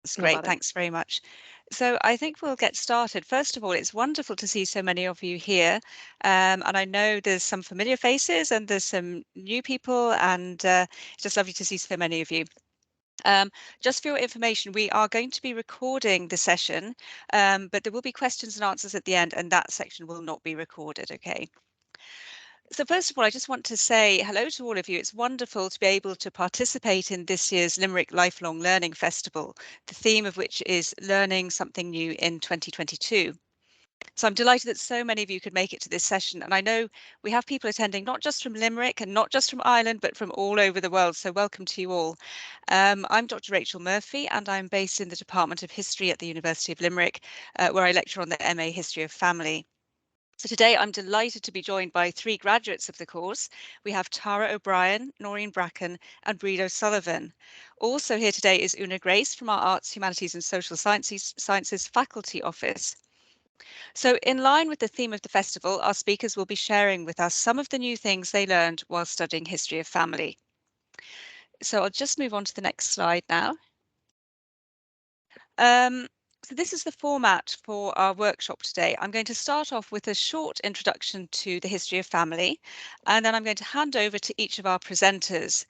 That's Not great. bad. Thanks very much. So I think we'll get started. First of all, it's wonderful to see so many of you here. And I know there's some familiar faces and there's some new people, and it's just lovely to see so many of you. Just for your information, we are going to be recording the session, but there will be questions and answers at the end, and that section will not be recorded, okay? So first of all, I just want to say hello to all of you. It's wonderful to be able to participate in this year's Limerick Lifelong Learning Festival, the theme of which is learning something new in 2022. So I'm delighted that so many of you could make it to this session. And I know we have people attending not just from Limerick and not just from Ireland, but from all over the world. So welcome to you all. I'm Dr. Rachel Murphy, and I'm based in the Department of History at the University of Limerick, where I lecture on the MA History of Family. So today I'm delighted to be joined by three graduates of the course. We have Tara O'Brien, Noreen Bracken and Breed O'Sullivan. Also here today is Una Grace from our Arts, Humanities and Social Sciences Faculty Office. So in line with the theme of the festival, our speakers will be sharing with us some of the new things they learned while studying history of family. So I'll just move on to the next slide now. So this is the format for our workshop today. I'm going to start off with a short introduction to the history of family, and then I'm going to hand over to each of our presenters.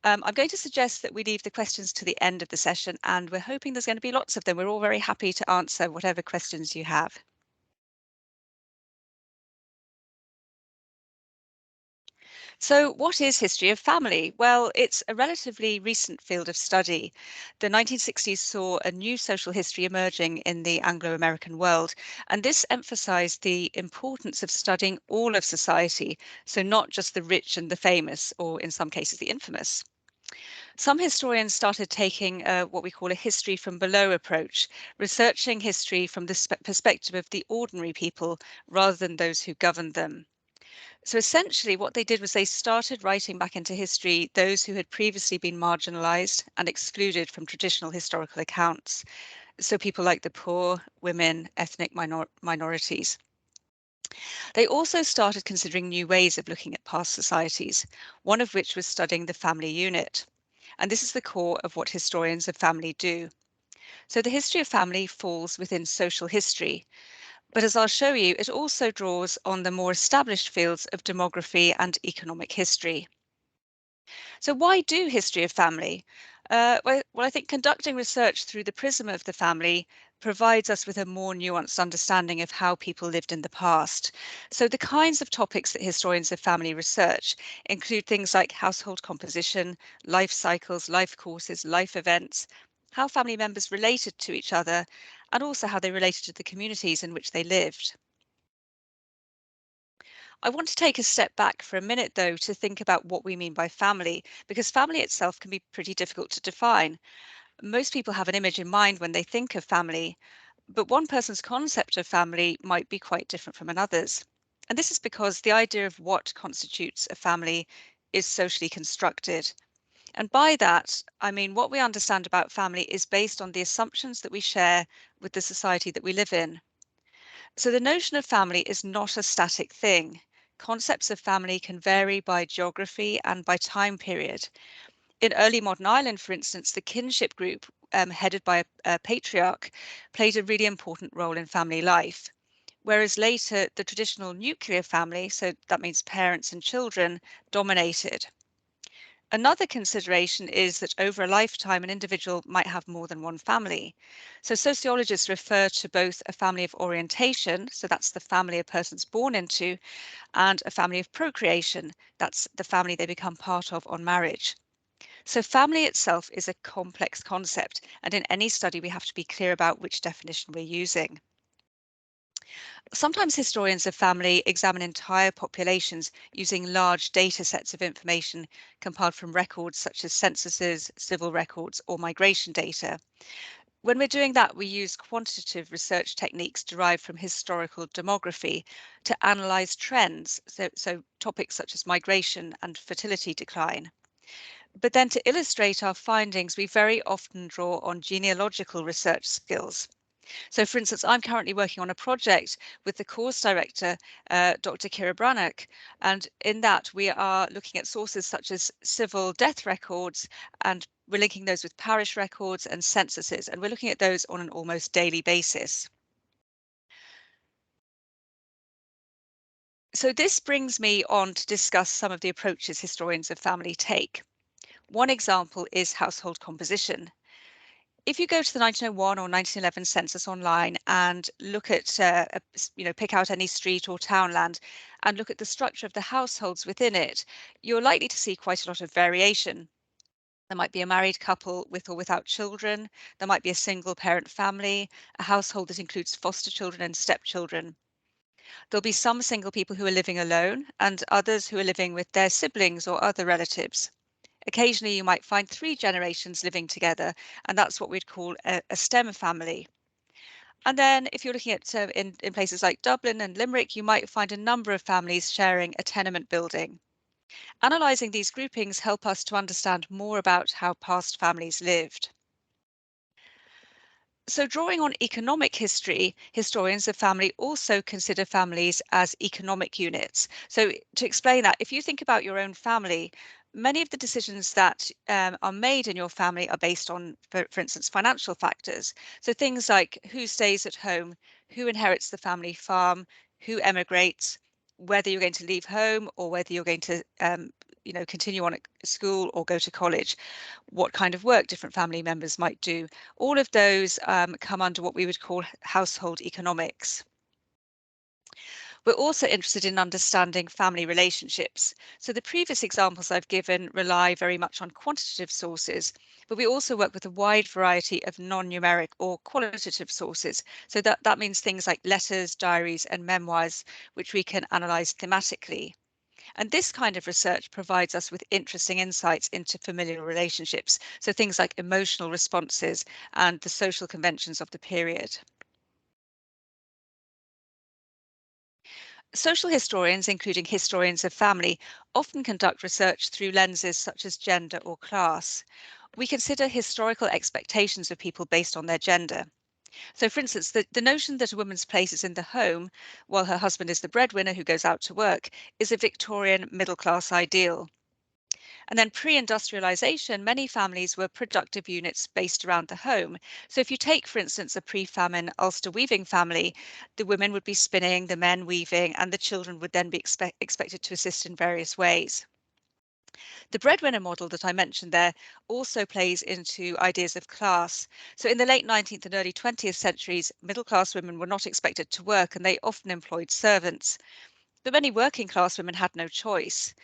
I'm going to suggest that we leave the questions to the end of the session, and we're hoping there's going to be lots of them. We're all very happy to answer whatever questions you have. So what is history of family? Well, it's a relatively recent field of study. The 1960s saw a new social history emerging in the Anglo-American world, and this emphasized the importance of studying all of society, so not just the rich and the famous, or in some cases the infamous. Some historians started taking what we call a history from below approach, researching history from the perspective of the ordinary people rather than those who governed them. So essentially, what they did was they started writing back into history those who had previously been marginalized and excluded from traditional historical accounts. So people like the poor, women, ethnic minorities. They also started considering new ways of looking at past societies, one of which was studying the family unit. And this is the core of what historians of family do. So the history of family falls within social history, but as I'll show you, it also draws on the more established fields of demography and economic history. So why do history of family? Well, I think conducting research through the prism of the family provides us with a more nuanced understanding of how people lived in the past. So the kinds of topics that historians of family research include things like household composition, life cycles, life courses, life events, how family members related to each other, and also how they related to the communities in which they lived. I want to take a step back for a minute, though, to think about what we mean by family, because family itself can be pretty difficult to define. Most people have an image in mind when they think of family, but one person's concept of family might be quite different from another's. And this is because the idea of what constitutes a family is socially constructed. And by that, I mean what we understand about family is based on the assumptions that we share with the society that we live in. So the notion of family is not a static thing. Concepts of family can vary by geography and by time period. In early modern Ireland, for instance, the kinship group, headed by a patriarch, played a really important role in family life. Whereas later, the traditional nuclear family, so that means parents and children, dominated. Another consideration is that over a lifetime, an individual might have more than one family. So sociologists refer to both a family of orientation, so that's the family a person's born into, and a family of procreation, that's the family they become part of on marriage. So family itself is a complex concept, and in any study we have to be clear about which definition we're using. Sometimes historians of family examine entire populations using large data sets of information compiled from records such as censuses, civil records, or migration data. When we're doing that, we use quantitative research techniques derived from historical demography to analyse trends, so topics such as migration and fertility decline. But then to illustrate our findings, we very often draw on genealogical research skills. So, for instance, I'm currently working on a project with the course director, Dr. Kira Brannock, and in that we are looking at sources such as civil death records, and we're linking those with parish records and censuses, and we're looking at those on an almost daily basis. So this brings me on to discuss some of the approaches historians of family take. One example is household composition. If you go to the 1901 or 1911 census online and look at, pick out any street or townland and look at the structure of the households within it, you're likely to see quite a lot of variation. There might be a married couple with or without children. There might be a single parent family, a household that includes foster children and stepchildren. There'll be some single people who are living alone and others who are living with their siblings or other relatives. Occasionally, you might find three generations living together, and that's what we'd call a STEM family. And then, if you're looking at in places like Dublin and Limerick, you might find a number of families sharing a tenement building. Analysing these groupings help us to understand more about how past families lived. So, drawing on economic history, historians of family also consider families as economic units. So, to explain that, if you think about your own family, many of the decisions that are made in your family are based on, for instance, financial factors. So, things like who stays at home, who inherits the family farm, who emigrates, whether you're going to leave home or whether you're going to continue on at school or go to college, what kind of work different family members might do. All of those come under what we would call household economics. We're also interested in understanding family relationships. So the previous examples I've given rely very much on quantitative sources, but we also work with a wide variety of non-numeric or qualitative sources. So that means things like letters, diaries, and memoirs, which we can analyse thematically. And this kind of research provides us with interesting insights into familial relationships, so things like emotional responses and the social conventions of the period. Social historians, including historians of family, often conduct research through lenses such as gender or class. We consider historical expectations of people based on their gender. So, for instance, the notion that a woman's place is in the home while her husband is the breadwinner who goes out to work is a Victorian middle class ideal. And then pre-industrialization, many families were productive units based around the home. So if you take, for instance, a pre-famine Ulster weaving family, the women would be spinning, the men weaving, and the children would then be expected to assist in various ways. The breadwinner model that I mentioned there also plays into ideas of class. So in the late 19th and early 20th centuries, middle class women were not expected to work and they often employed servants. But many working class women had no choice.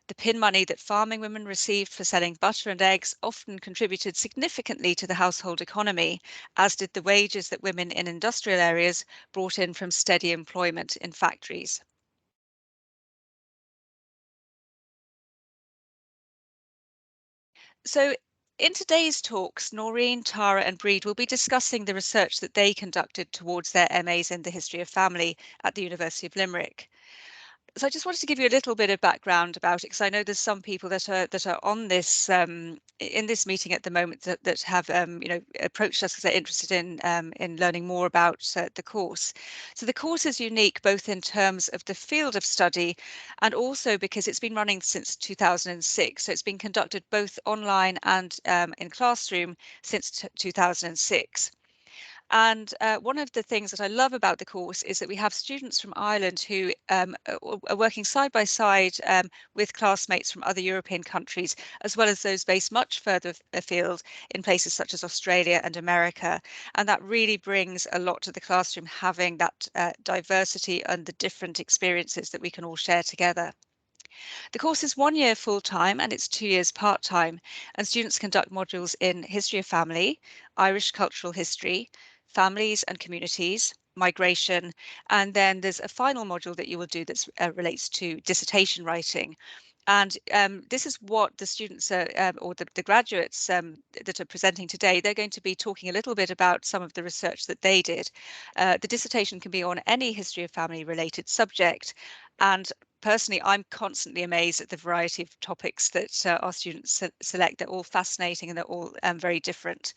The pin money that farming women received for selling butter and eggs often contributed significantly to the household economy, as did the wages that women in industrial areas brought in from steady employment in factories. So, in today's talks, Noreen, Tara, and Breed will be discussing the research that they conducted towards their MAs in the history of family at the University of Limerick. So I just wanted to give you a little bit of background about it because I know there's some people that are on this in this meeting at the moment that have approached us because they're interested in learning more about the course. So the course is unique both in terms of the field of study and also because it's been running since 2006. So it's been conducted both online and in classroom since 2006. And one of the things that I love about the course is that we have students from Ireland who are working side by side with classmates from other European countries, as well as those based much further afield in places such as Australia and America. And that really brings a lot to the classroom, having that diversity and the different experiences that we can all share together. The course is 1 year full-time and it's 2 years part-time, and students conduct modules in history of family, Irish cultural history, families and communities, migration, and then there's a final module that you will do that relates to dissertation writing. And this is what the students or the graduates that are presenting today, they're going to be talking a little bit about some of the research that they did. The dissertation can be on any history of family related subject. And personally, I'm constantly amazed at the variety of topics that our students select. They're all fascinating and they're all very different.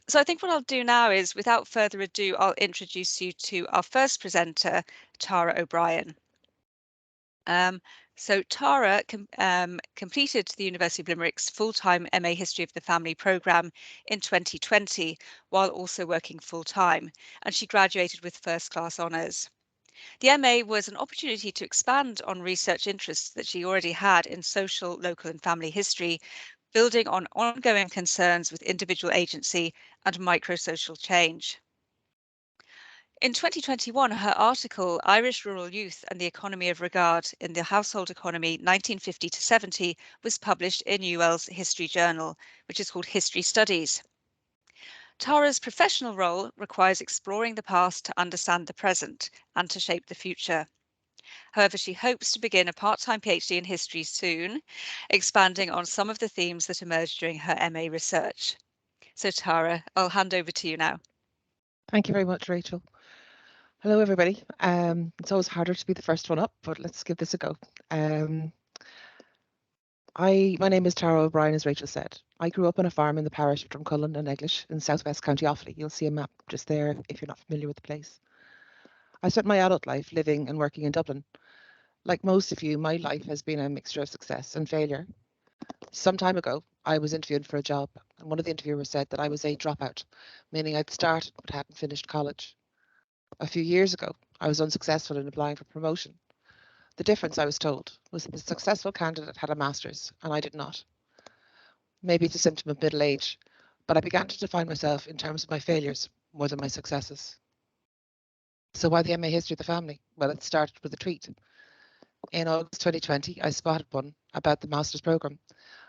So I think what I'll do now is, without further ado, I'll introduce you to our first presenter, Tara O'Brien. So Tara completed the University of Limerick's full-time MA History of the Family programme in 2020, while also working full-time, and she graduated with first-class honours. The MA was an opportunity to expand on research interests that she already had in social, local and family history, building on ongoing concerns with individual agency and micro-social change. In 2021, her article, Irish Rural Youth and the Economy of Regard in the Household Economy 1950 to 70, was published in UL's History Journal, which is called History Studies. Tara's professional role requires exploring the past to understand the present and to shape the future. However, she hopes to begin a part-time PhD in history soon, expanding on some of the themes that emerged during her MA research. So Tara, I'll hand over to you now. Thank you very much, Rachel. Hello, everybody. It's always harder to be the first one up, but let's give this a go. My name is Tara O'Brien, as Rachel said. I grew up on a farm in the parish of Drumcullen and Eglish in southwest County Offaly. You'll see a map just there if you're not familiar with the place. I spent my adult life living and working in Dublin. Like most of you, my life has been a mixture of success and failure. Some time ago, I was interviewed for a job, and one of the interviewers said that I was a dropout, meaning I'd started but hadn't finished college. A few years ago, I was unsuccessful in applying for promotion. The difference, I was told, was that the successful candidate had a master's and I did not. Maybe it's a symptom of middle age, but I began to define myself in terms of my failures more than my successes. So why the MA History of the Family? Well, it started with a tweet. In August 2020, I spotted one about the master's programme.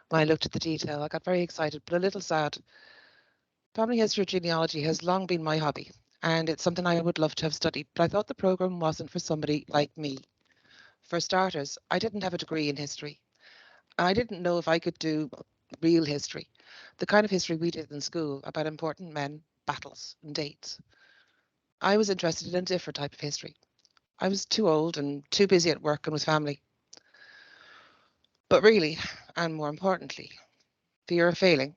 When I looked at the detail, I got very excited, but a little sad. Family history or genealogy has long been my hobby, and it's something I would love to have studied, but I thought the programme wasn't for somebody like me. For starters, I didn't have a degree in history. I didn't know if I could do real history, the kind of history we did in school about important men, battles, and dates. I was interested in a different type of history. I was too old and too busy at work and with family. But really, and more importantly, fear of failing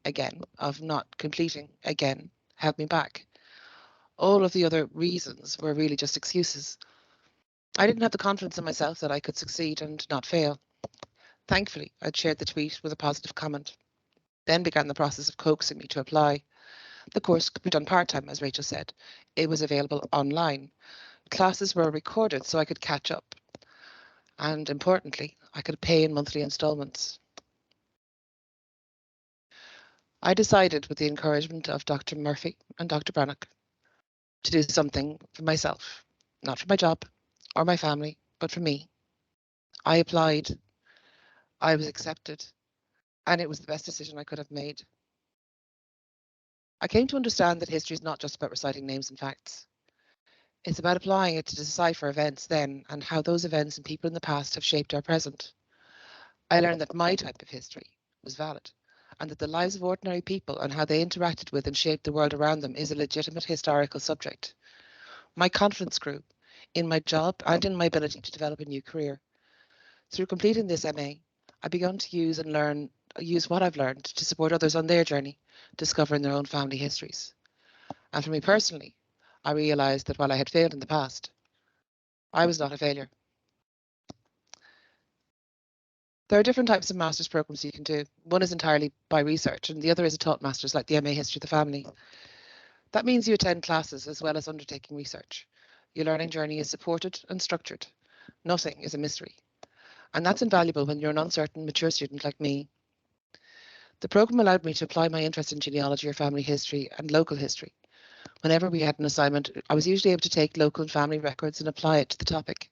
again, of not completing again, held me back. All of the other reasons were really just excuses. I didn't have the confidence in myself that I could succeed and not fail. Thankfully, I'd shared the tweet with a positive comment. Then began the process of coaxing me to apply. The course could be done part-time, as Rachel said. It was available online. Classes were recorded so I could catch up. And importantly, I could pay in monthly instalments. I decided, with the encouragement of Dr. Murphy and Dr. Brannock, to do something for myself, not for my job or my family, but for me. I applied, I was accepted, and it was the best decision I could have made. I came to understand that history is not just about reciting names and facts. It's about applying it to decipher events then and how those events and people in the past have shaped our present. I learned that my type of history was valid and that the lives of ordinary people and how they interacted with and shaped the world around them is a legitimate historical subject. My confidence grew in my job and in my ability to develop a new career. Through completing this MA, I began to use what I've learned to support others on their journey, discovering their own family histories. And for me personally, I realised that while I had failed in the past, I was not a failure. There are different types of master's programs you can do. One is entirely by research, and the other is a taught master's like the MA History of the Family. That means you attend classes as well as undertaking research. Your learning journey is supported and structured. Nothing is a mystery. And that's invaluable when you're an uncertain, mature student like me. The programme allowed me to apply my interest in genealogy or family history and local history. Whenever we had an assignment, I was usually able to take local and family records and apply it to the topic.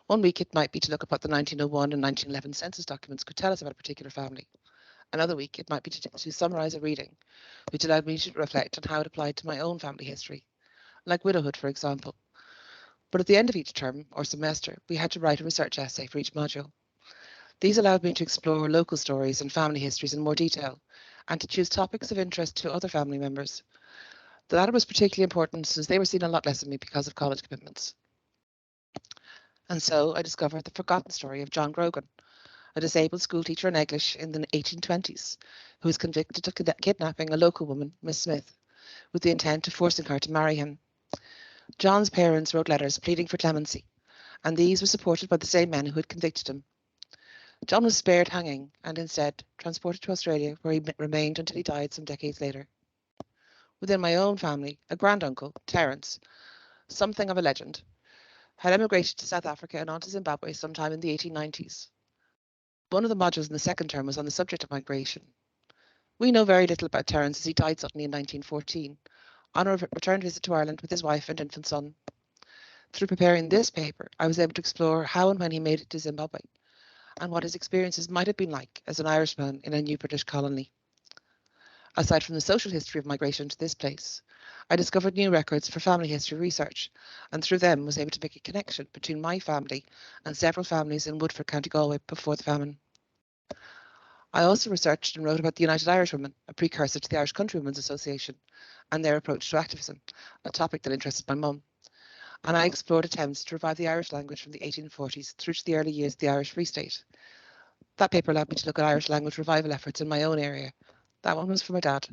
One week it might be to look at what the 1901 and 1911 census documents could tell us about a particular family. Another week it might be to summarise a reading, which allowed me to reflect on how it applied to my own family history, like widowhood, for example. But at the end of each term or semester, we had to write a research essay for each module. These allowed me to explore local stories and family histories in more detail, and to choose topics of interest to other family members. The latter was particularly important since they were seeing a lot less of me because of college commitments. And so I discovered the forgotten story of John Grogan, a disabled schoolteacher in English in the 1820s, who was convicted of kidnapping a local woman, Miss Smith, with the intent of forcing her to marry him. John's parents wrote letters pleading for clemency, and these were supported by the same men who had convicted him. John was spared hanging and instead transported to Australia, where he remained until he died some decades later. Within my own family, a granduncle, Terence, something of a legend, had emigrated to South Africa and on to Zimbabwe sometime in the 1890s. One of the modules in the second term was on the subject of migration. We know very little about Terence as he died suddenly in 1914, on a return visit to Ireland with his wife and infant son. Through preparing this paper, I was able to explore how and when he made it to Zimbabwe, and what his experiences might have been like as an Irishman in a new British colony. Aside from the social history of migration to this place, I discovered new records for family history research, and through them was able to make a connection between my family and several families in Woodford, County Galway before the famine. I also researched and wrote about the United Irishwomen, a precursor to the Irish Countrywomen's Association, and their approach to activism, a topic that interested my mum. And I explored attempts to revive the Irish language from the 1840s through to the early years of the Irish Free State. That paper allowed me to look at Irish language revival efforts in my own area. That one was for my dad.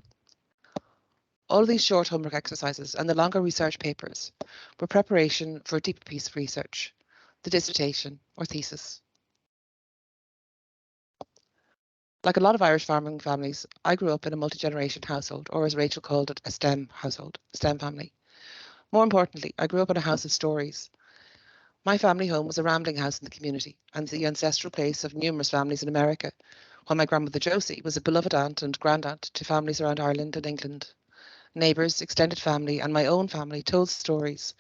All of these short homework exercises and the longer research papers were preparation for a deeper piece of research, the dissertation or thesis. Like a lot of Irish farming families, I grew up in a multi-generation household, or as Rachel called it, a STEM household, STEM family. More importantly, I grew up in a house of stories. My family home was a rambling house in the community and the ancestral place of numerous families in America, while my grandmother Josie was a beloved aunt and grandaunt to families around Ireland and England. Neighbours, extended family, and my own family told stories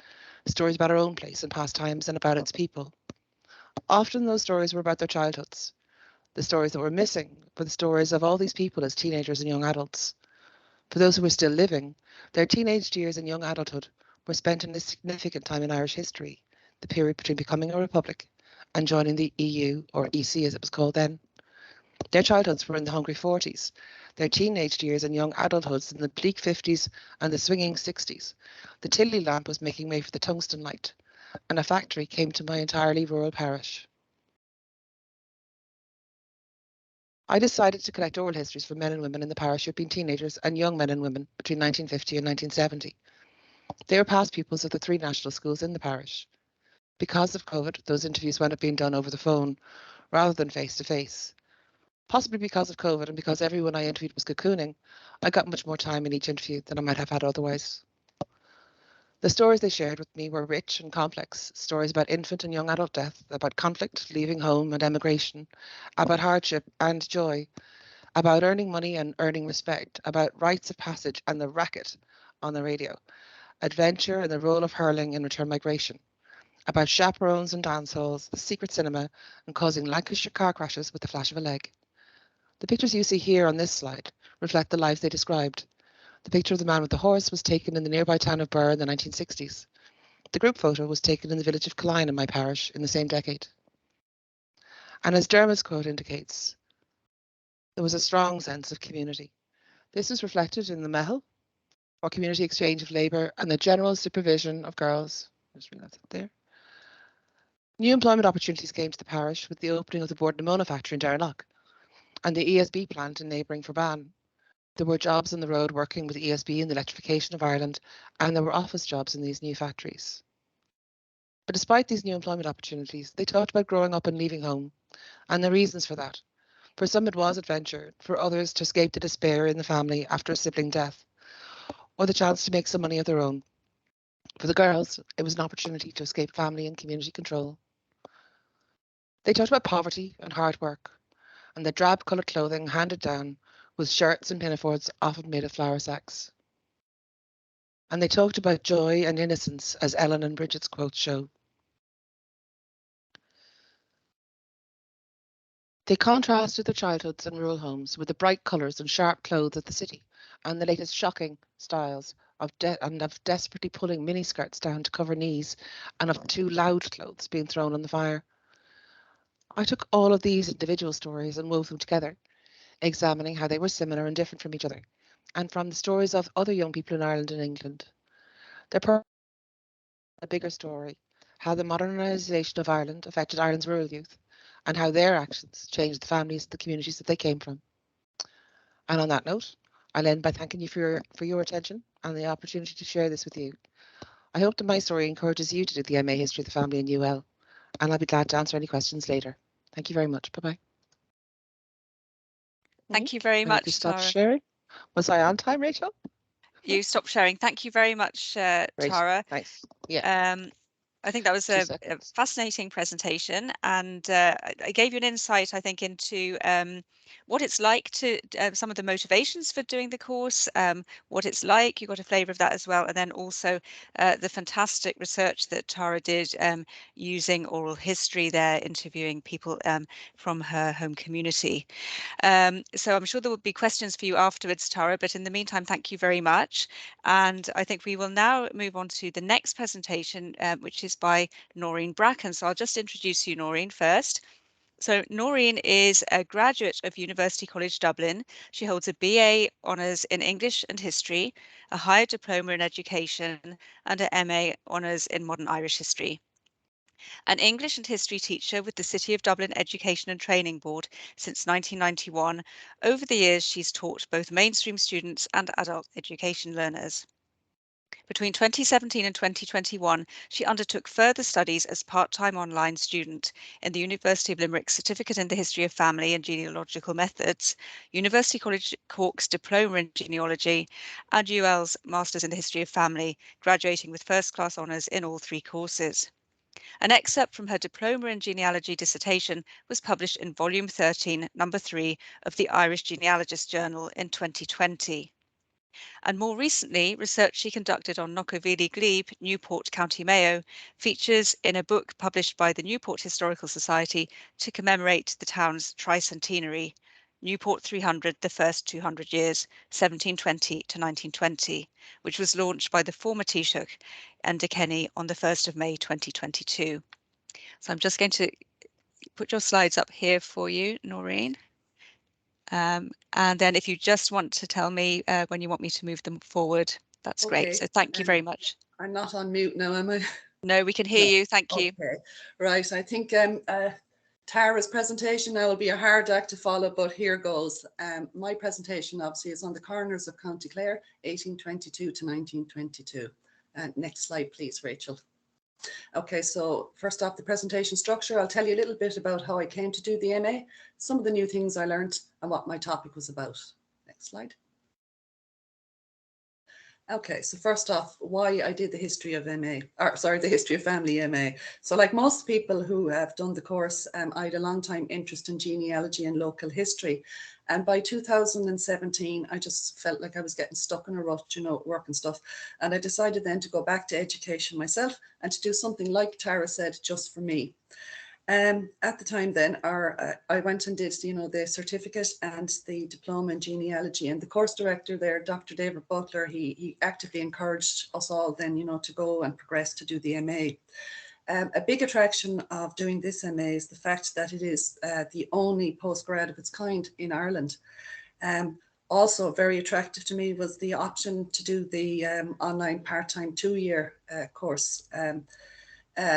about our own place and pastimes and about its people. Often those stories were about their childhoods. The stories that were missing were the stories of all these people as teenagers and young adults. For those who were still living, their teenage years and young adulthood were spent in a significant time in Irish history, the period between becoming a republic and joining the EU, or EC as it was called then. Their childhoods were in the hungry 40s, their teenage years and young adulthoods in the bleak 50s and the swinging 60s. The Tilly lamp was making way for the tungsten light, and a factory came to my entirely rural parish. I decided to collect oral histories from men and women in the parish who had been teenagers and young men and women between 1950 and 1970. They were past pupils of the three national schools in the parish. Because of COVID, those interviews wound up being done over the phone rather than face to face. Possibly because of COVID and because everyone I interviewed was cocooning, I got much more time in each interview than I might have had otherwise. The stories they shared with me were rich and complex, stories about infant and young adult death, about conflict, leaving home and emigration, about hardship and joy, about earning money and earning respect, about rites of passage and the racket on the radio, adventure and the role of hurling in return migration, about chaperones and dance halls, the secret cinema, and causing Lancashire car crashes with the flash of a leg. The pictures you see here on this slide reflect the lives they described. The picture of the man with the horse was taken in the nearby town of Birr in the 1960s. The group photo was taken in the village of Killeen in my parish in the same decade. And as Dermot's quote indicates, there was a strong sense of community. This is reflected in the Mehel, or community exchange of labour, and the general supervision of girls. Just bring that up there. New employment opportunities came to the parish with the opening of the Board Namona factory in Derrylach and the ESB plant in neighbouring Forban. There were jobs on the road working with ESB in the electrification of Ireland, and there were office jobs in these new factories. But despite these new employment opportunities, they talked about growing up and leaving home, and the reasons for that. For some it was adventure, for others to escape the despair in the family after a sibling death, or the chance to make some money of their own. For the girls, it was an opportunity to escape family and community control. They talked about poverty and hard work, and the drab-coloured clothing handed down with shirts and pinafores often made of flour sacks. And they talked about joy and innocence, as Ellen and Bridget's quotes show. They contrasted their childhoods and rural homes with the bright colours and sharp clothes of the city, and the latest shocking styles of desperately pulling miniskirts down to cover knees, and of too loud clothes being thrown on the fire. I took all of these individual stories and wove them together, examining how they were similar and different from each other, and from the stories of other young people in Ireland and England. Their a bigger story, how the modernisation of Ireland affected Ireland's rural youth, and how their actions changed the families, the communities that they came from. And on that note, I'll end by thanking you for your attention and the opportunity to share this with you. I hope that my story encourages you to do the MA History of the Family in UL, and I'll be glad to answer any questions later. Thank you very much. Bye-bye. Thank you very I hope you much, stopped Tara. sharing. Was I on time, Rachel? You stopped sharing. Thank you very much, Great. Tara. Thanks. Yeah, I think that was two a seconds. fascinating presentation, and I gave you an insight, I think, into what it's like to some of the motivations for doing the course, what it's like. You got a flavour of that as well, and then also the fantastic research that Tara did using oral history there, interviewing people from her home community. So I'm sure there will be questions for you afterwards, Tara, but in the meantime, thank you very much. And I think we will now move on to the next presentation, which is by Noreen Bracken. So I'll just introduce you, Noreen, first. So Noreen is a graduate of University College Dublin. She holds a BA Honours in English and History, a higher diploma in Education, and a MA Honours in Modern Irish History. An English and History teacher with the City of Dublin Education and Training Board since 1991, over the years she's taught both mainstream students and adult education learners. Between 2017 and 2021, she undertook further studies as part-time online student in the University of Limerick's Certificate in the History of Family and Genealogical Methods, University College Cork's Diploma in Genealogy, and UL's Masters in the History of Family, graduating with first-class honours in all three courses. An excerpt from her diploma in genealogy dissertation was published in volume 13, number 3 of the Irish Genealogist Journal in 2020. And more recently, research she conducted on Knocknagarhoon Glebe, Newport, County Mayo, features in a book published by the Newport Historical Society to commemorate the town's tricentenary, Newport 300, the first 200 years, 1720 to 1920, which was launched by the former Taoiseach and Kenny on the 1st of May 2022. So I'm just going to put your slides up here for you, Noreen. And then if you just want to tell me when you want me to move them forward, that's great. So thank you very much. I'm not on mute now, am I? No, we can hear you. Thank you. Okay, right. I think Tara's presentation now will be a hard act to follow, but here goes. My presentation obviously is on the coroners of County Clare, 1822 to 1922. Next slide, please, Rachel. Okay, so first off, the presentation structure. I'll tell you a little bit about how I came to do the MA, some of the new things I learned, and what my topic was about. Next slide. Okay, so first off, why I did the history of the history of family MA. So like most people who have done the course, I had a long time interest in genealogy and local history. And by 2017, I just felt like I was getting stuck in a rut, you know, work and stuff. And I decided then to go back to education myself and to do something like Tara said, just for me. At the time then, I went and did, you know, the certificate and the diploma in genealogy, and the course director there, Dr. David Butler, he actively encouraged us all then, you know, to go and progress to do the MA. A big attraction of doing this MA is the fact that it is the only postgrad of its kind in Ireland. Also very attractive to me was the option to do the online part-time 2-year course.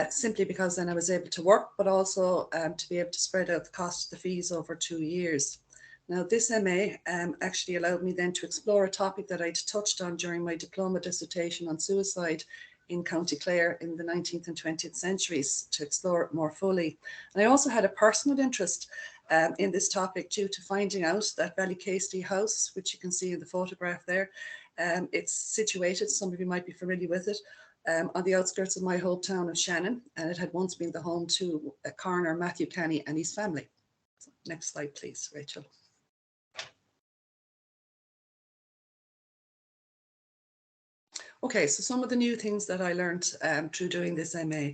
Simply because then I was able to work, but also to be able to spread out the cost of the fees over 2 years. Now, this MA actually allowed me then to explore a topic that I'd touched on during my diploma dissertation on suicide in County Clare in the 19th and 20th centuries, to explore it more fully. And I also had a personal interest in this topic due to finding out that Ballycasty House, which you can see in the photograph there, it's situated, some of you might be familiar with it, on the outskirts of my hometown of Shannon, and it had once been the home to coroner Matthew Canny and his family. So next slide, please, Rachel. Okay, so some of the new things that I learned through doing this MA.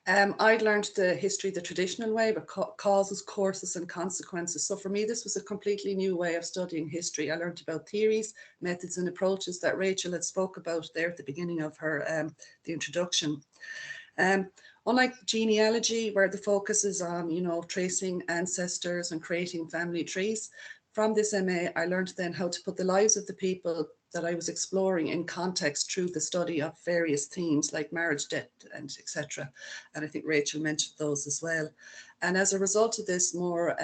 I'd learned the history the traditional way, but causes, courses and consequences. So for me, this was a completely new way of studying history. I learned about theories, methods and approaches that Rachel had spoke about there at the beginning of her the introduction. Unlike genealogy, where the focus is on, you know, tracing ancestors and creating family trees, From this MA, I learned then how to put the lives of the people that I was exploring in context through the study of various themes like marriage, death, and etc. And I think Rachel mentioned those as well. And as a result of this more,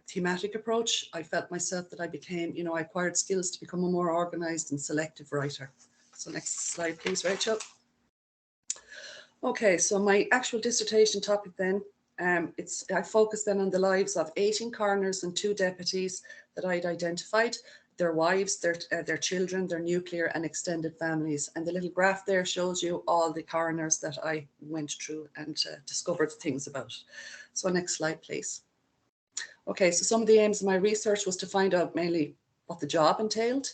thematic approach, I felt myself that I became, I acquired skills to become a more organized and selective writer. So next slide, please, Rachel. Okay, so my actual dissertation topic then, I focused then on the lives of 18 coroners and 2 deputies that I'd identified, their wives, their children, their nuclear and extended families. And the little graph there shows you all the coroners that I went through and discovered things about. So next slide, please. Okay, so some of the aims of my research was to find out mainly what the job entailed,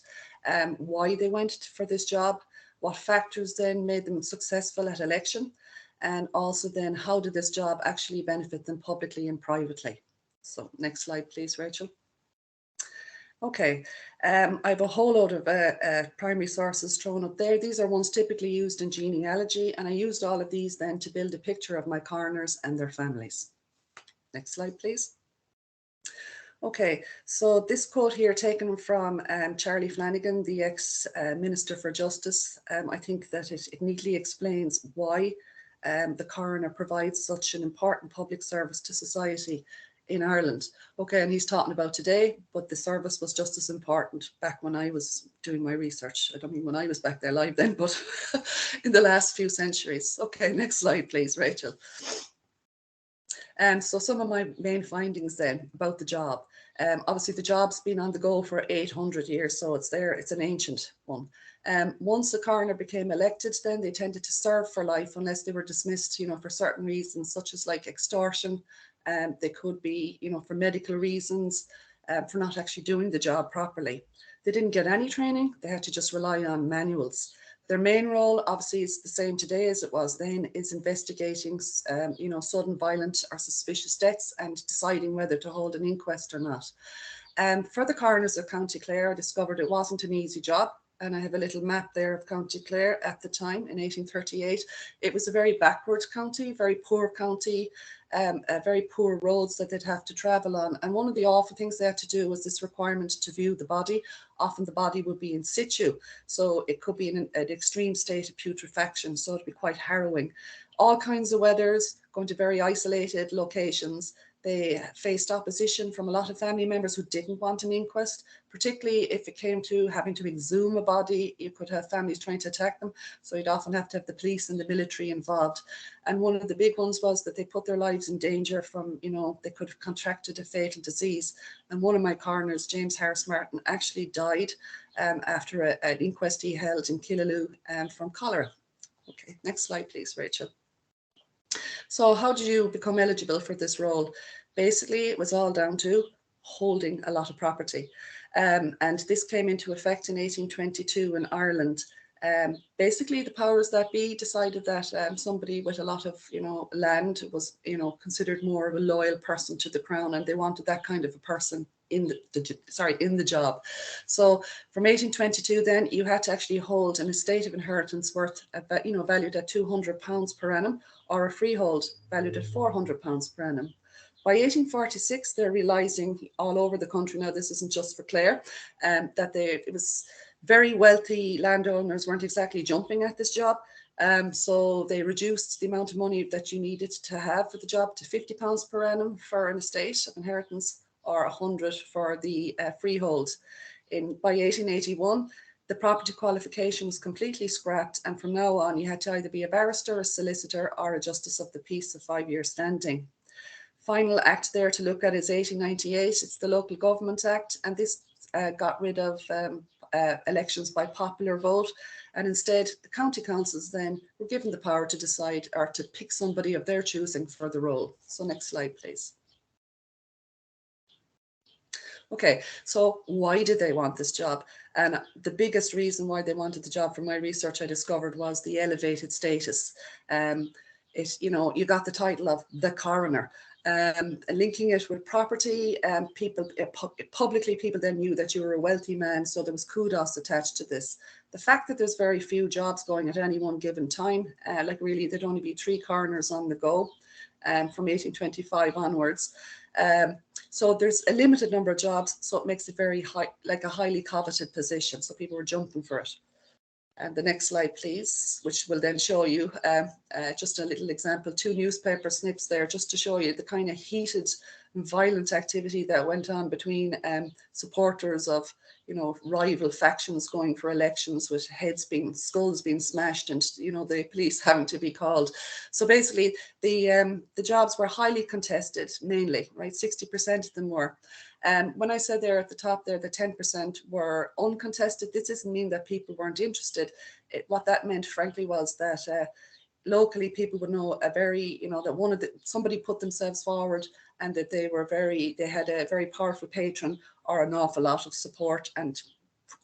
why they went for this job, what factors then made them successful at election, and also then how did this job actually benefit them publicly and privately. So next slide, please, Rachel. Okay, I have a whole load of primary sources thrown up there. These are ones typically used in genealogy, and I used all of these then to build a picture of my coroners and their families. Next slide, please. Okay, so this quote here taken from Charlie Flanagan, the ex-Minister for Justice. I think that it neatly explains why the coroner provides such an important public service to society in Ireland. Okay, and he's talking about today, but the service was just as important back when I was doing my research. I don't mean when I was back there live then, but in the last few centuries. Okay, next slide, please, Rachel. So some of my main findings then about the job. Obviously, the job's been on the go for 800 years, so it's there. It's an ancient one. Once a coroner became elected, then they tended to serve for life unless they were dismissed, for certain reasons, such as like extortion. They could be, for medical reasons, for not actually doing the job properly. They didn't get any training. They had to just rely on manuals. Their main role, obviously, is the same today as it was then, is investigating, sudden violent or suspicious deaths and deciding whether to hold an inquest or not. For the coroners of County Clare, I discovered it wasn't an easy job. And I have a little map there of County Clare at the time in 1838. It was a very backward county, very poor county, very poor roads that they'd have to travel on. And one of the awful things they had to do was this requirement to view the body. Often the body would be in situ, so it could be in an extreme state of putrefaction, so it'd be quite harrowing. All kinds of weathers, going to very isolated locations. They faced opposition from a lot of family members who didn't want an inquest, particularly if it came to having to exhume a body. You could have families trying to attack them, so you'd often have to have the police and the military involved. And one of the big ones was that they put their lives in danger from, they could have contracted a fatal disease. And one of my coroners, James Harris Martin, actually died after an inquest he held in Killaloe from cholera. Okay, next slide, please, Rachel. So how did you become eligible for this role? Basically, it was all down to holding a lot of property. And this came into effect in 1822 in Ireland. Basically, the powers that be decided that somebody with a lot of, land was, considered more of a loyal person to the crown, and they wanted that kind of a person in the job. So from 1822, then you had to actually hold an estate of inheritance worth, valued at £200 per annum, or a freehold valued at £400 per annum. By 1846, they're realizing all over the country, now this isn't just for Clare, that it was very wealthy landowners weren't exactly jumping at this job. So they reduced the amount of money that you needed to have for the job to £50 per annum for an estate of inheritance, or 100 for the freehold. By 1881, the property qualification was completely scrapped, and from now on you had to either be a barrister, a solicitor, or a justice of the peace of 5-year standing. Final act there to look at is 1898. It's the Local Government Act, and this got rid of elections by popular vote, and instead the county councils then were given the power to decide or to pick somebody of their choosing for the role. So next slide, please. Okay, so why did they want this job? And the biggest reason why they wanted the job from my research, I discovered, was the elevated status. You got the title of the coroner. Linking it with property, publicly people then knew that you were a wealthy man, so there was kudos attached to this. The fact that there's very few jobs going at any one given time, really there'd only be 3 coroners on the go from 1825 onwards. So there's a limited number of jobs, so it makes it very high, like a highly coveted position. So people were jumping for it. And the next slide, please, which will then show you just a little example, 2 newspaper snips there, just to show you the kind of heated and violent activity that went on between supporters of, rival factions going for elections, with skulls being smashed, and the police having to be called. So basically, the jobs were highly contested, mainly, right? 60% of them were. When I said there at the top there, the 10% were uncontested, this doesn't mean that people weren't interested. What that meant, frankly, was that locally people would know that somebody put themselves forward, and that they had a very powerful patron or an awful lot of support. And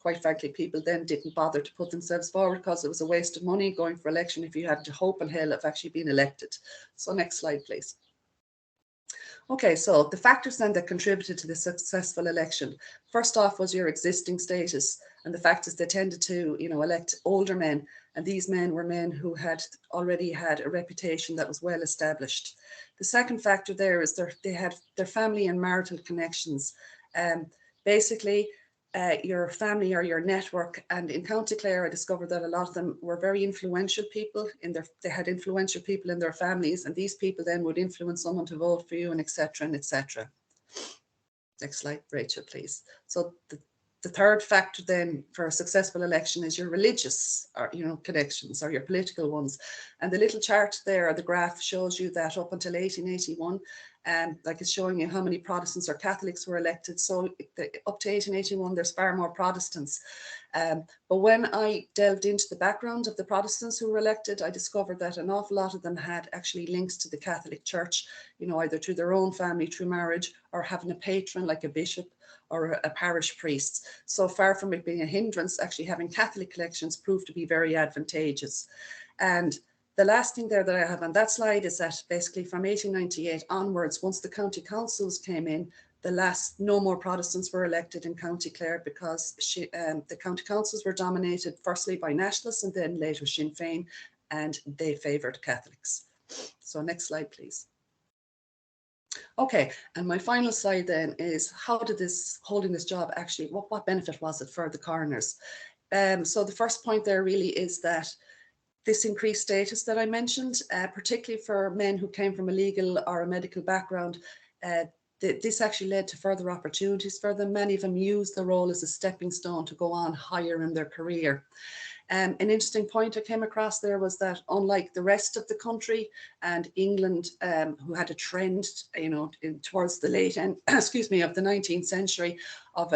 quite frankly, people then didn't bother to put themselves forward, because it was a waste of money going for election if you had to hope in hell of actually being elected. So next slide, please. Okay, so the factors then that contributed to the successful election. First off was your existing status, and the fact is they tended to, elect older men, and these men were men who had already had a reputation that was well established. The second factor there is they had their family and marital connections. Basically, your family or your network. And in County Clare, I discovered that a lot of them were very influential people they had influential people in their families, and these people then would influence someone to vote for you, and etc. and etc. Next slide, Rachel, please. So the third factor then for a successful election is your religious or connections, or your political ones. And the little chart there, or the graph, shows you that up until 1881, like it's showing you how many Protestants or Catholics were elected. So up to 1881, there's far more Protestants. But when I delved into the background of the Protestants who were elected, I discovered that an awful lot of them had actually links to the Catholic Church, either through their own family, through marriage, or having a patron like a bishop or a parish priest. So far from it being a hindrance, actually having Catholic connections proved to be very advantageous. And the last thing there that I have on that slide is that basically from 1898 onwards, once the county councils came in, no more Protestants were elected in County Clare, because the county councils were dominated firstly by nationalists and then later Sinn Féin, and they favoured Catholics. So next slide, please. Okay, and my final slide then is, how did holding this job actually, what benefit was it for the coroners? So the first point there really is that this increased status that I mentioned, particularly for men who came from a legal or a medical background, this actually led to further opportunities for them. Many of them used the role as a stepping stone to go on higher in their career. An interesting point I came across there was that, unlike the rest of the country and England, who had a trend, towards the late end, of the 19th century of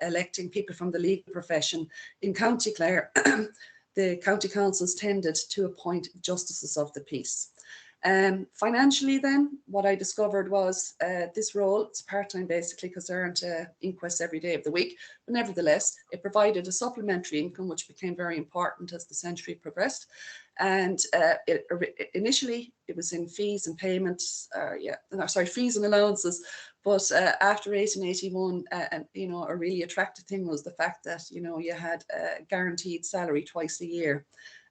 electing people from the legal profession, in County Clare, the county councils tended to appoint justices of the peace. Financially then, what I discovered was this role, it's part-time basically, because there aren't inquests every day of the week, but nevertheless, it provided a supplementary income, which became very important as the century progressed. And initially, it was in fees and payments, fees and allowances. But after 1881, a really attractive thing was the fact that, you had a guaranteed salary twice a year.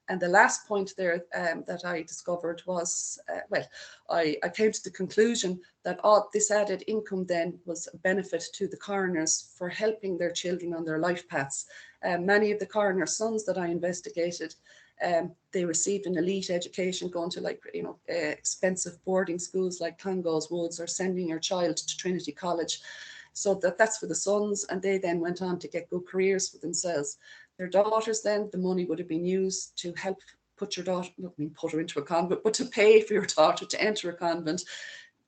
And the last point there that I discovered was, I came to the conclusion that this added income then was a benefit to the coroners for helping their children on their life paths. Many of the coroner's sons that I investigated, they received an elite education, going to expensive boarding schools like Clongowes Woods, or sending your child to Trinity College. So that's for the sons, and they then went on to get good careers for themselves. Their daughters then, the money would have been used to help put your daughter, not mean put her into a convent, but to pay for your daughter to enter a convent,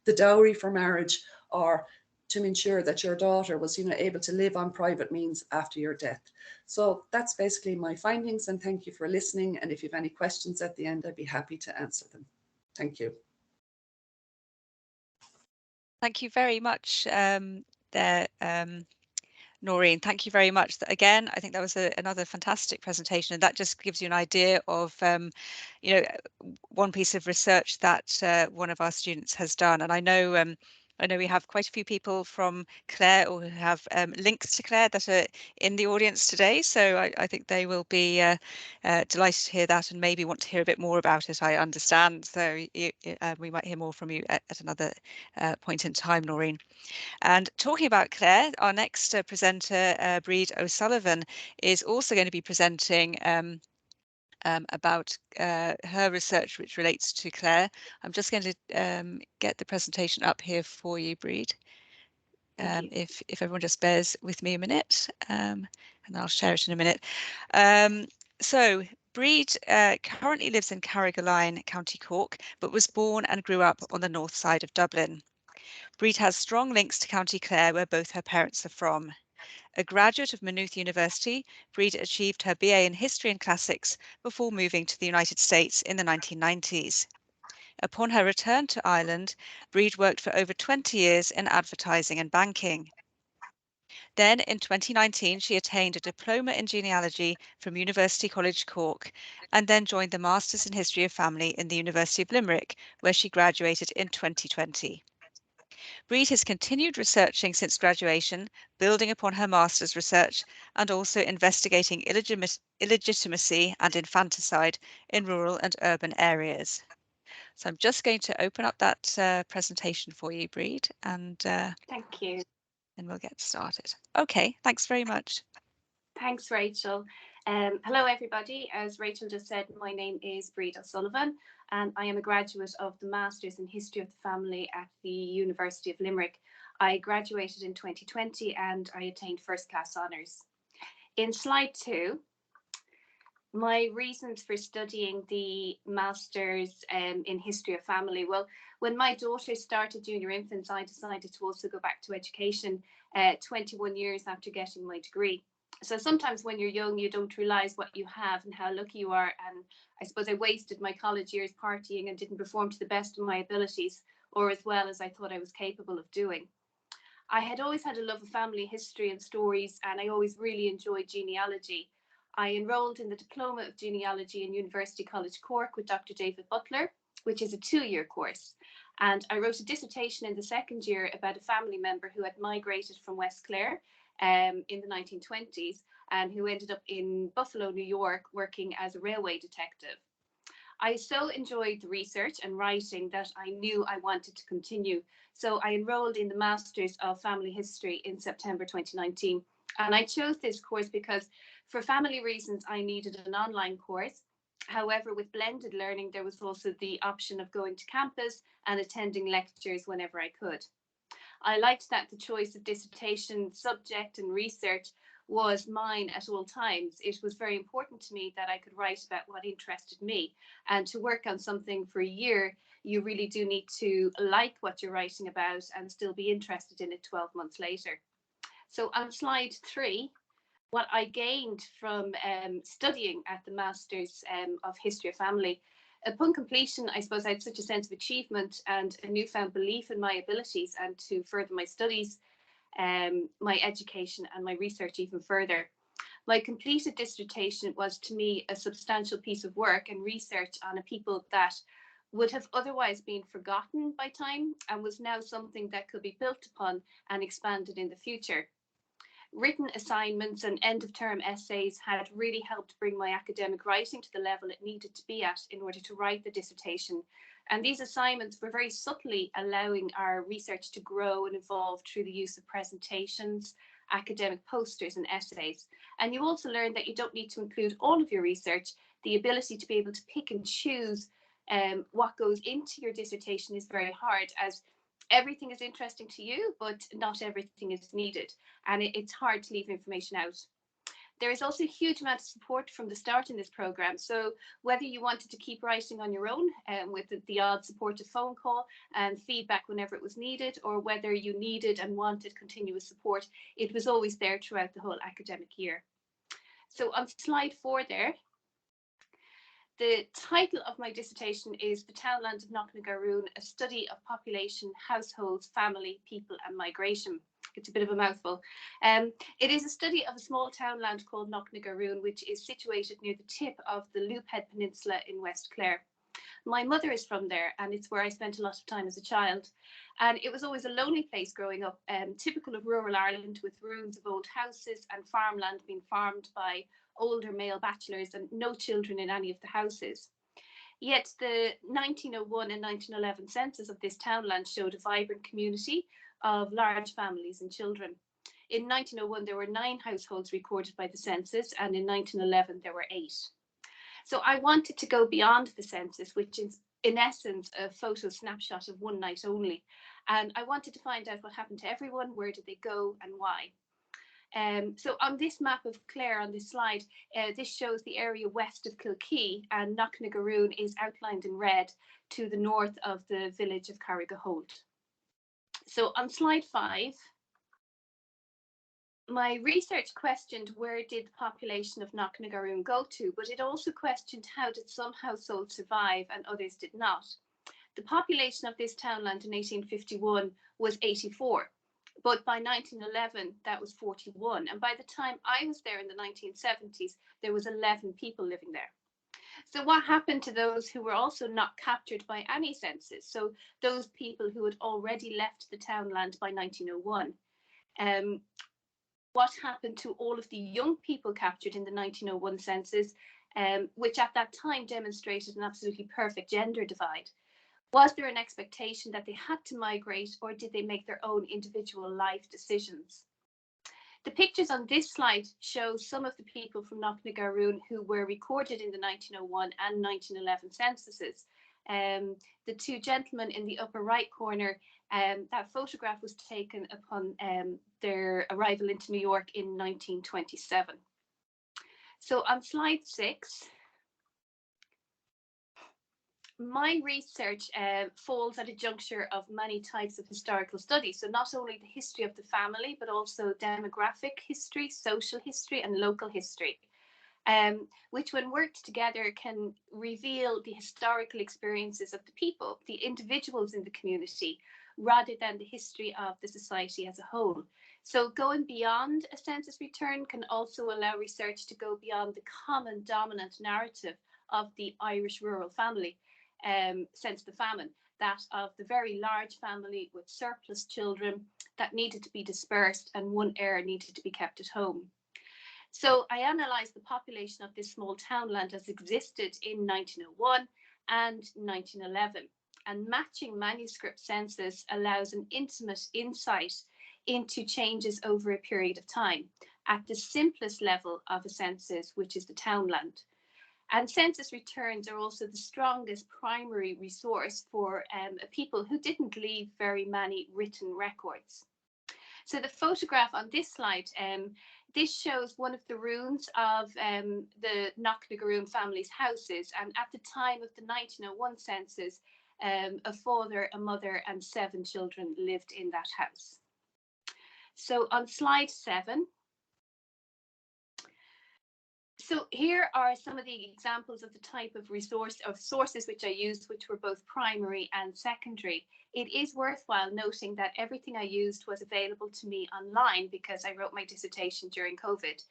the dowry for marriage, or to ensure that your daughter was, able to live on private means after your death. So that's basically my findings, and thank you for listening. And if you have any questions at the end, I'd be happy to answer them. Thank you. Thank you very much Noreen, thank you very much. Again, I think that was another fantastic presentation, and that just gives you an idea of, one piece of research that one of our students has done. And I know I know we have quite a few people from Clare or who have links to Clare that are in the audience today, so I think they will be delighted to hear that and maybe want to hear a bit more about it, I understand. So we might hear more from you at another point in time, Noreen. And talking about Clare, our next presenter, Breed O'Sullivan, is also going to be presenting about her research which relates to Clare. I'm just going to get the presentation up here for you, Breed. If everyone just bears with me a minute, and I'll share it in a minute. So Breed currently lives in Carrigaline, County Cork, but was born and grew up on the north side of Dublin. Breed has strong links to County Clare, where both her parents are from. A graduate of Maynooth University, Breed achieved her BA in History and Classics before moving to the United States in the 1990s. Upon her return to Ireland, Breed worked for over 20 years in advertising and banking. Then in 2019, she attained a diploma in genealogy from University College Cork and then joined the Masters in History of Family in the University of Limerick, where she graduated in 2020. Breed has continued researching since graduation, building upon her master's research and also investigating illegitimacy and infanticide in rural and urban areas. So I'm just going to open up that presentation for you, Breed, and thank you. And we'll get started. Okay, thanks very much. Thanks, Rachel. Hello, everybody. As Rachel just said, my name is Breed O'Sullivan, and I am a graduate of the Masters in History of the Family at the University of Limerick. I graduated in 2020 and I attained first-class honours. In slide 2, my reasons for studying the Masters in History of Family. Well, when my daughter started junior infants, I decided to also go back to education 21 years after getting my degree. So sometimes when you're young, you don't realise what you have and how lucky you are. And I suppose I wasted my college years partying and didn't perform to the best of my abilities or as well as I thought I was capable of doing. I had always had a love of family history and stories, and I always really enjoyed genealogy. I enrolled in the Diploma of Genealogy in University College Cork with Dr. David Butler, which is a 2-year course. And I wrote a dissertation in the second year about a family member who had migrated from West Clare in the 1920s and who ended up in Buffalo, New York, working as a railway detective. I so enjoyed the research and writing that I knew I wanted to continue. So I enrolled in the Masters of Family History in September 2019. And I chose this course because for family reasons, I needed an online course. However, with blended learning, there was also the option of going to campus and attending lectures whenever I could. I liked that the choice of dissertation, subject and research was mine at all times. It was very important to me that I could write about what interested me. And to work on something for a year, you really do need to like what you're writing about and still be interested in it 12 months later. So on slide 3, what I gained from studying at the Masters of History of Family, upon completion, I suppose I had such a sense of achievement and a newfound belief in my abilities and to further my studies, my education and my research even further. My completed dissertation was to me a substantial piece of work and research on a people that would have otherwise been forgotten by time and was now something that could be built upon and expanded in the future. Written assignments and end-of-term essays had really helped bring my academic writing to the level it needed to be at in order to write the dissertation. And these assignments were very subtly allowing our research to grow and evolve through the use of presentations, academic posters and essays. And you also learn that you don't need to include all of your research. The ability to be able to pick and choose what goes into your dissertation is very hard, as everything is interesting to you, but not everything is needed. And it's hard to leave information out. There is also a huge amount of support from the start in this programme. So whether you wanted to keep writing on your own with the odd supportive phone call and feedback whenever it was needed, or whether you needed and wanted continuous support, it was always there throughout the whole academic year. So on slide 4 there, the title of my dissertation is The Townland of Knocknagarhoon, a study of population, households, family, people and migration. It's a bit of a mouthful. It is a study of a small townland called Knocknagarhoon, which is situated near the tip of the Loophead Peninsula in West Clare. My mother is from there, and it's where I spent a lot of time as a child. And it was always a lonely place growing up, typical of rural Ireland, with ruins of old houses and farmland being farmed by older male bachelors and no children in any of the houses. Yet the 1901 and 1911 census of this townland showed a vibrant community of large families and children. In 1901, there were 9 households recorded by the census, and in 1911, there were 8. So I wanted to go beyond the census, which is in essence a photo snapshot of one night only. And I wanted to find out what happened to everyone, where did they go and why. So on this map of Clare on this slide, this shows the area west of Kilkee, and Knocknagarhoon is outlined in red to the north of the village of Carrigaholt. So on slide 5, my research questioned where did the population of Knocknagarhoon go to, but it also questioned how did some households survive and others did not. The population of this townland in 1851 was 84, but by 1911 that was 41, and by the time I was there in the 1970s there was 11 people living there. So what happened to those who were also not captured by any census, so those people who had already left the townland by 1901? What happened to all of the young people captured in the 1901 census, which at that time demonstrated an absolutely perfect gender divide? Was there an expectation that they had to migrate, or did they make their own individual life decisions? The pictures on this slide show some of the people from Knocknagarhoon who were recorded in the 1901 and 1911 censuses. The 2 gentlemen in the upper right corner, that photograph was taken upon their arrival into New York in 1927. So on slide 6, my research falls at a juncture of many types of historical studies. So not only the history of the family, but also demographic history, social history, and local history, which when worked together can reveal the historical experiences of the people, the individuals in the community, rather than the history of the society as a whole. So going beyond a census return can also allow research to go beyond the common dominant narrative of the Irish rural family since the famine, that of the very large family with surplus children that needed to be dispersed and one heir needed to be kept at home. So I analysed the population of this small townland as existed in 1901 and 1911, and matching manuscript census allows an intimate insight into changes over a period of time at the simplest level of a census, which is the townland. And census returns are also the strongest primary resource for people who didn't leave very many written records. So the photograph on this slide, this shows one of the ruins of the Knocknagarhoon family's houses. And at the time of the 1901 census, a father, a mother, and 7 children lived in that house. So on slide 7, so here are some of the examples of the type of sources which I used, which were both primary and secondary. It is worthwhile noting that everything I used was available to me online because I wrote my dissertation during COVID.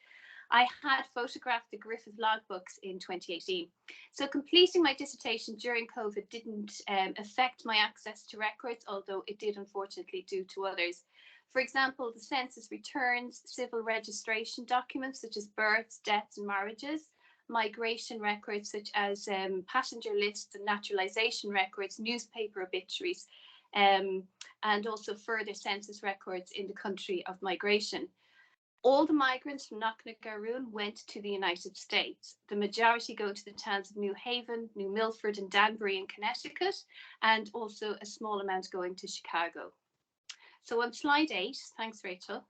I had photographed the Griffith logbooks in 2018. So completing my dissertation during COVID didn't affect my access to records, although it did unfortunately do to others. For example, the census returns, civil registration documents such as births, deaths, and marriages, migration records such as passenger lists and naturalization records, newspaper obituaries, and also further census records in the country of migration. All the migrants from Knocknagarhoon went to the United States. The majority go to the towns of New Haven, New Milford, and Danbury in Connecticut, and also a small amount going to Chicago. So on slide 8, thanks Rachel.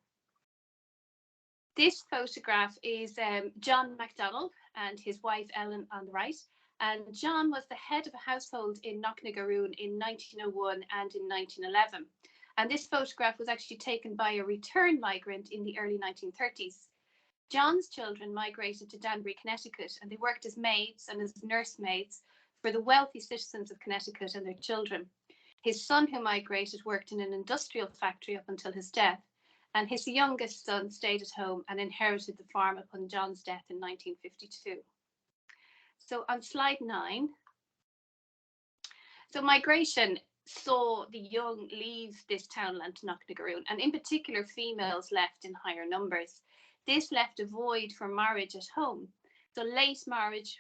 This photograph is John MacDonald and his wife Ellen on the right. And John was the head of a household in Knocknagarhoon in 1901 and in 1911. And this photograph was actually taken by a return migrant in the early 1930s. John's children migrated to Danbury, Connecticut, and they worked as maids and as nursemaids for the wealthy citizens of Connecticut and their children. His son, who migrated, worked in an industrial factory up until his death, and his youngest son stayed at home and inherited the farm upon John's death in 1952. So on slide 9, So migration saw the young leave this townland to Knocknagarhoon, and in particular females left in higher numbers. This left a void for marriage at home. So late marriage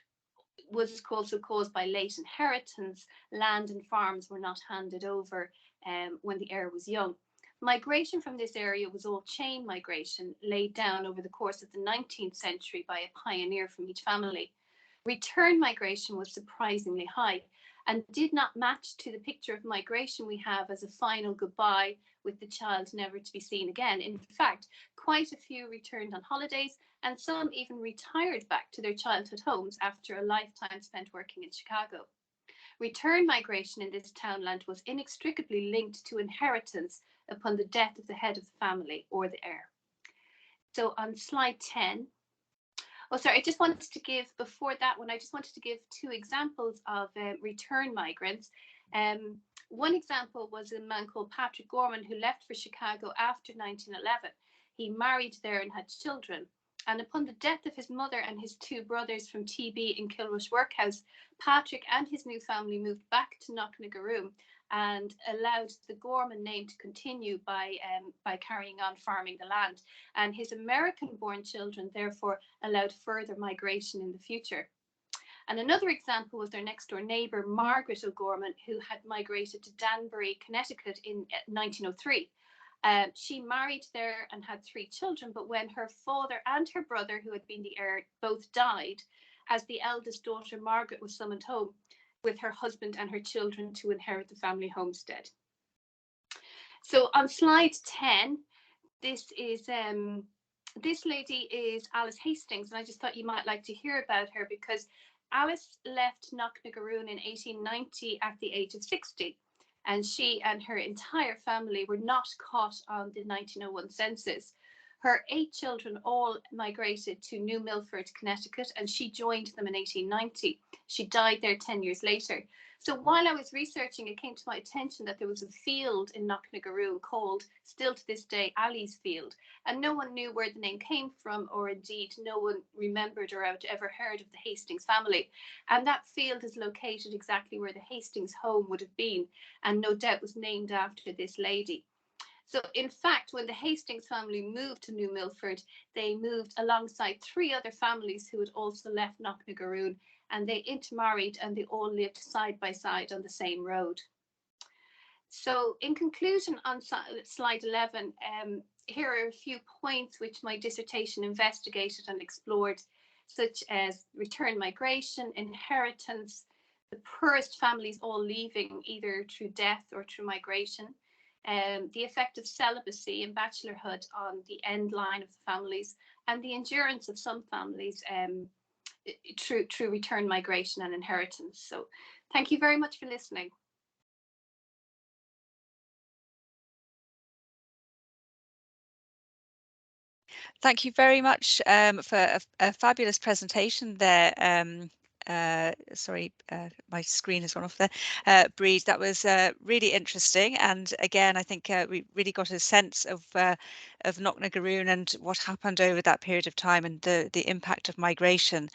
was also caused by late inheritance. Land and farms were not handed over when the heir was young. Migration from this area was all chain migration laid down over the course of the 19th century by a pioneer from each family. Return migration was surprisingly high and did not match to the picture of migration we have as a final goodbye with the child never to be seen again. In fact, quite a few returned on holidays, and some even retired back to their childhood homes after a lifetime spent working in Chicago. Return migration in this townland was inextricably linked to inheritance upon the death of the head of the family or the heir. So on slide 10, oh, sorry, I just wanted to give, before that one, I just wanted to give two examples of return migrants. One example was a man called Patrick Gorman who left for Chicago after 1911. He married there and had children. And upon the death of his mother and his two brothers from TB in Kilrush Workhouse, Patrick and his new family moved back to Knocknagarhoon and allowed the Gorman name to continue by carrying on farming the land. And his American-born children, therefore, allowed further migration in the future. And another example was their next-door neighbour, Margaret O'Gorman, who had migrated to Danbury, Connecticut in 1903. She married there and had 3 children, but when her father and her brother, who had been the heir, both died, as the eldest daughter, Margaret, was summoned home with her husband and her children to inherit the family homestead. So on slide 10, this lady is Alice Hastings, and I just thought you might like to hear about her because Alice left Knocknagarhoon in 1890 at the age of 60. And she and her entire family were not caught on the 1901 census. Her 8 children all migrated to New Milford, Connecticut, and she joined them in 1890. She died there 10 years later. So while I was researching, it came to my attention that there was a field in Knocknagarhoon called, still to this day, Ali's Field. And no one knew where the name came from, or indeed no one remembered or had ever heard of the Hastings family. And that field is located exactly where the Hastings home would have been, and no doubt was named after this lady. So in fact, when the Hastings family moved to New Milford, they moved alongside 3 other families who had also left Knocknagarhoon, and they intermarried and they all lived side by side on the same road. So in conclusion, on slide 11, here are a few points which my dissertation investigated and explored, such as return migration, inheritance, the poorest families all leaving either through death or through migration, the effect of celibacy and bachelorhood on the end line of the families, and the endurance of some families through return migration and inheritance. So thank you very much for listening. Thank you very much for a fabulous presentation there. Sorry, my screen has gone off there. Breed, that was really interesting. And again, I think we really got a sense of Knocknagarhoon and what happened over that period of time and the impact of migration.